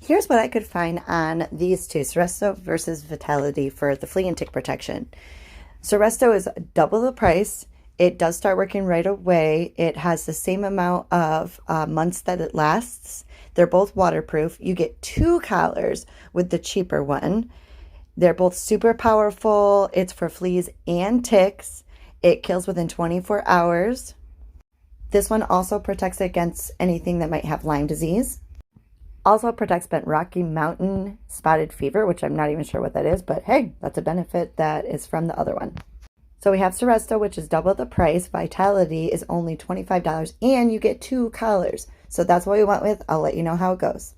Here's what I could find on these two, Seresto versus Vitality for the flea and tick protection. Seresto is double the price. It does start working right away. It has the same amount of months that it lasts. They're both waterproof. You get two collars with the cheaper one. They're both super powerful. It's for fleas and ticks. It kills within 24 hours. This one also protects against anything that might have Lyme disease. Also protects against Rocky Mountain spotted fever, which I'm not even sure what that is, but hey, that's a benefit that is from the other one. So we have Seresto, which is double the price. Vitality is only $25, and you get two collars. So that's what we went with. I'll let you know how it goes.